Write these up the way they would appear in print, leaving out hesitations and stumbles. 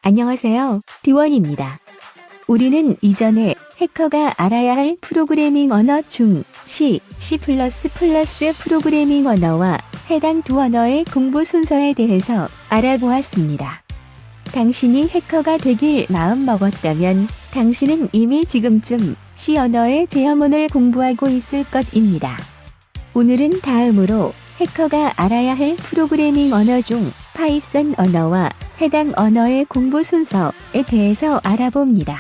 안녕하세요. 디원입니다. 우리는 이전에 해커가 알아야 할 프로그래밍 언어 중 C, C++ 프로그래밍 언어와 해당 두 언어의 공부 순서에 대해서 알아보았습니다. 당신이 해커가 되길 마음먹었다면 당신은 이미 지금쯤 C 언어의 제어문을 공부하고 있을 것입니다. 오늘은 다음으로 해커가 알아야 할 프로그래밍 언어 중 파이썬 언어와 해당 언어의 공부 순서에 대해서 알아봅니다.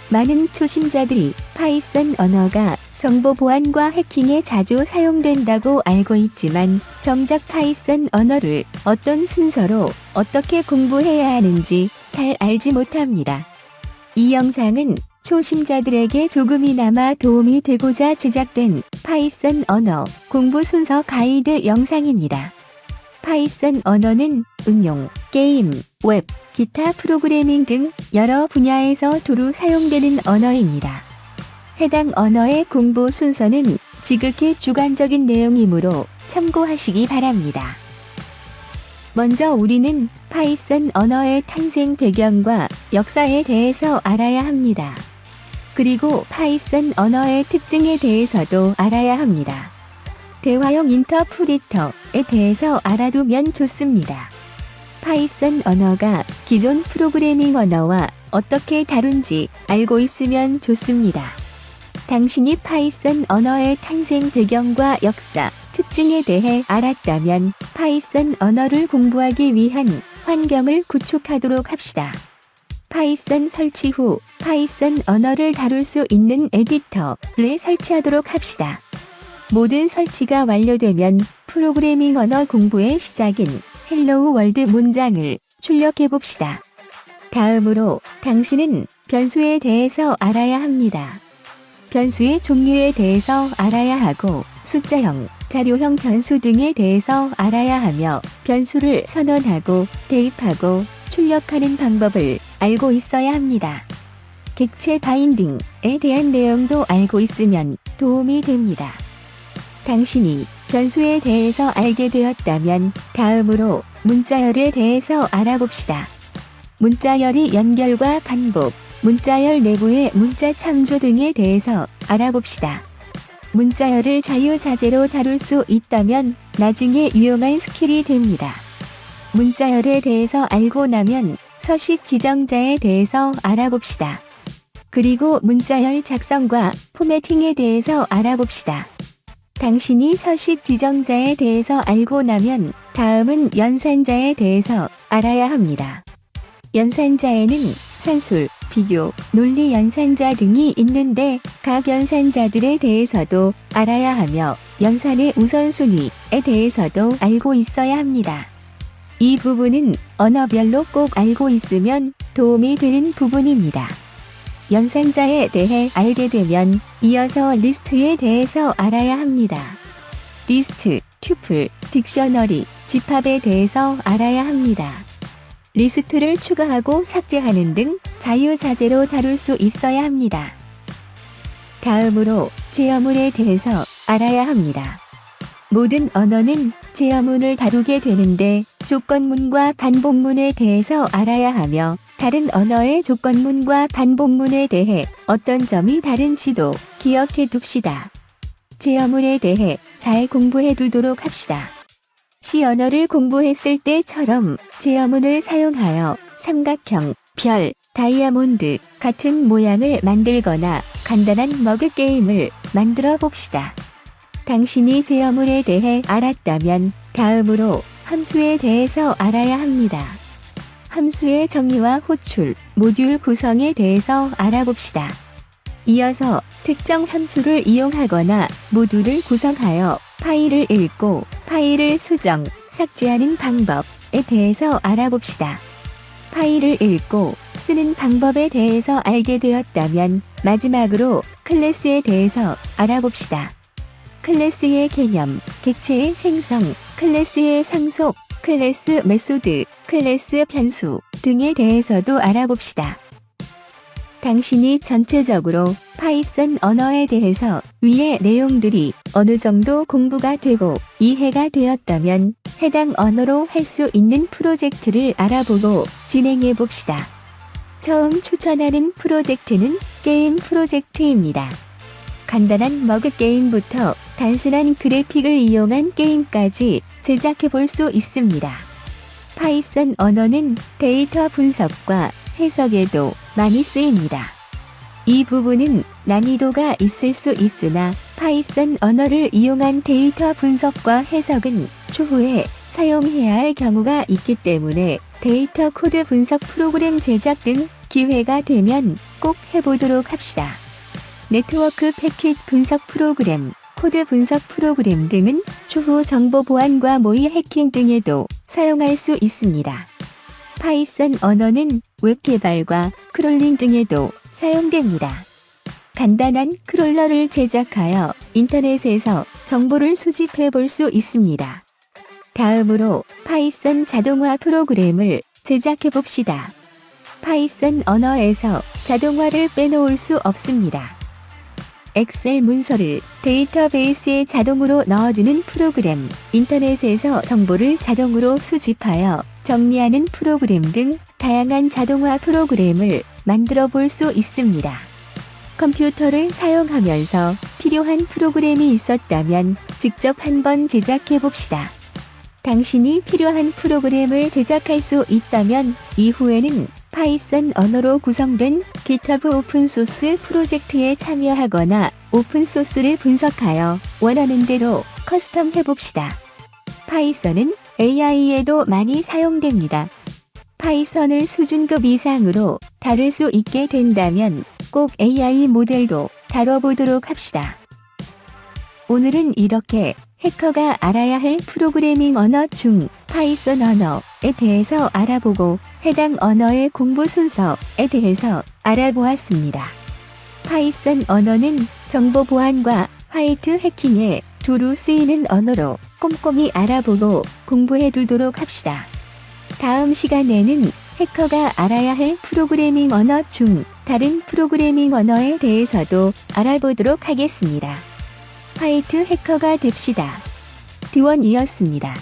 많은 초심자들이 파이썬 언어가 정보 보안과 해킹에 자주 사용된다고 알고 있지만 정작 파이썬 언어를 어떤 순서로 어떻게 공부해야 하는지 잘 알지 못합니다. 이 영상은 초심자들에게 조금이나마 도움이 되고자 제작된 파이썬 언어 공부 순서 가이드 영상입니다. 파이썬 언어는 응용, 게임, 웹, 기타 프로그래밍 등 여러 분야에서 두루 사용되는 언어입니다. 해당 언어의 공부 순서는 지극히 주관적인 내용이므로 참고하시기 바랍니다. 먼저 우리는 파이썬 언어의 탄생 배경과 역사에 대해서 알아야 합니다. 그리고 파이썬 언어의 특징에 대해서도 알아야 합니다. 대화형 인터프리터에 대해서 알아두면 좋습니다. 파이썬 언어가 기존 프로그래밍 언어와 어떻게 다른지 알고 있으면 좋습니다. 당신이 파이썬 언어의 탄생 배경과 역사, 특징에 대해 알았다면 파이썬 언어를 공부하기 위한 환경을 구축하도록 합시다. 파이썬 설치 후 파이썬 언어를 다룰 수 있는 에디터를 설치하도록 합시다. 모든 설치가 완료되면 프로그래밍 언어 공부의 시작인 헬로우 월드 문장을 출력해 봅시다. 다음으로 당신은 변수에 대해서 알아야 합니다. 변수의 종류에 대해서 알아야 하고 숫자형, 자료형 변수 등에 대해서 알아야 하며 변수를 선언하고 대입하고 출력하는 방법을 알고 있어야 합니다. 객체 바인딩에 대한 내용도 알고 있으면 도움이 됩니다. 당신이 변수에 대해서 알게 되었다면 다음으로 문자열에 대해서 알아봅시다. 문자열이 연결과 반복, 문자열 내부의 문자 참조 등에 대해서 알아봅시다. 문자열을 자유자재로 다룰 수 있다면 나중에 유용한 스킬이 됩니다. 문자열에 대해서 알고 나면 서식 지정자에 대해서 알아봅시다. 그리고 문자열 작성과 포매팅에 대해서 알아봅시다. 당신이 서식 지정자에 대해서 알고 나면 다음은 연산자에 대해서 알아야 합니다. 연산자에는 산술, 비교, 논리 연산자 등이 있는데 각 연산자들에 대해서도 알아야 하며 연산의 우선순위에 대해서도 알고 있어야 합니다. 이 부분은 언어별로 꼭 알고 있으면 도움이 되는 부분입니다. 연산자에 대해 알게 되면 이어서 리스트에 대해서 알아야 합니다. 리스트, 튜플, 딕셔너리, 집합에 대해서 알아야 합니다. 리스트를 추가하고 삭제하는 등 자유자재로 다룰 수 있어야 합니다. 다음으로 제어문에 대해서 알아야 합니다. 모든 언어는 제어문을 다루게 되는데 조건문과 반복문에 대해서 알아야 하며 다른 언어의 조건문과 반복문에 대해 어떤 점이 다른지도 기억해 둡시다. 제어문에 대해 잘 공부해 두도록 합시다. C 언어를 공부했을 때처럼 제어문을 사용하여 삼각형, 별, 다이아몬드 같은 모양을 만들거나 간단한 머그 게임을 만들어 봅시다. 당신이 제어문에 대해 알았다면 다음으로 함수에 대해서 알아야 합니다. 함수의 정의와 호출, 모듈 구성에 대해서 알아봅시다. 이어서 특정 함수를 이용하거나 모듈을 구성하여 파일을 읽고 파일을 수정, 삭제하는 방법에 대해서 알아봅시다. 파일을 읽고 쓰는 방법에 대해서 알게 되었다면 마지막으로 클래스에 대해서 알아봅시다. 클래스의 개념, 객체의 생성, 클래스의 상속, 클래스 메소드, 클래스 변수 등에 대해서도 알아봅시다. 당신이 전체적으로 파이썬 언어에 대해서 위의 내용들이 어느 정도 공부가 되고 이해가 되었다면 해당 언어로 할 수 있는 프로젝트를 알아보고 진행해 봅시다. 처음 추천하는 프로젝트는 게임 프로젝트입니다. 간단한 머그 게임부터 단순한 그래픽을 이용한 게임까지 제작해 볼 수 있습니다. 파이썬 언어는 데이터 분석과 해석에도 많이 쓰입니다. 이 부분은 난이도가 있을 수 있으나 파이썬 언어를 이용한 데이터 분석과 해석은 추후에 사용해야 할 경우가 있기 때문에 데이터 코드 분석 프로그램 제작 등 기회가 되면 꼭 해보도록 합시다. 네트워크 패킷 분석 프로그램, 코드 분석 프로그램 등은 추후 정보 보안과 모의 해킹 등에도 사용할 수 있습니다. 파이썬 언어는 웹 개발과 크롤링 등에도 사용됩니다. 간단한 크롤러를 제작하여 인터넷에서 정보를 수집해 볼 수 있습니다. 다음으로 파이썬 자동화 프로그램을 제작해 봅시다. 파이썬 언어에서 자동화를 빼놓을 수 없습니다. 엑셀 문서를 데이터베이스에 자동으로 넣어주는 프로그램, 인터넷에서 정보를 자동으로 수집하여 정리하는 프로그램 등 다양한 자동화 프로그램을 만들어 볼 수 있습니다. 컴퓨터를 사용하면서 필요한 프로그램이 있었다면 직접 한번 제작해 봅시다. 당신이 필요한 프로그램을 제작할 수 있다면 이후에는 파이썬 언어로 구성된 GitHub 오픈소스 프로젝트에 참여하거나 오픈소스를 분석하여 원하는 대로 커스텀 해봅시다. 파이썬은 AI에도 많이 사용됩니다. 파이썬을 수준급 이상으로 다룰 수 있게 된다면 꼭 AI 모델도 다뤄보도록 합시다. 오늘은 이렇게 해커가 알아야 할 프로그래밍 언어 중 파이썬 언어에 대해서 알아보고 해당 언어의 공부 순서에 대해서 알아보았습니다. 파이썬 언어는 정보 보안과 화이트 해킹에 두루 쓰이는 언어로 꼼꼼히 알아보고 공부해 두도록 합시다. 다음 시간에는 해커가 알아야 할 프로그래밍 언어 중 다른 프로그래밍 언어에 대해서도 알아보도록 하겠습니다. 화이트 해커가 됩시다. 드원이었습니다.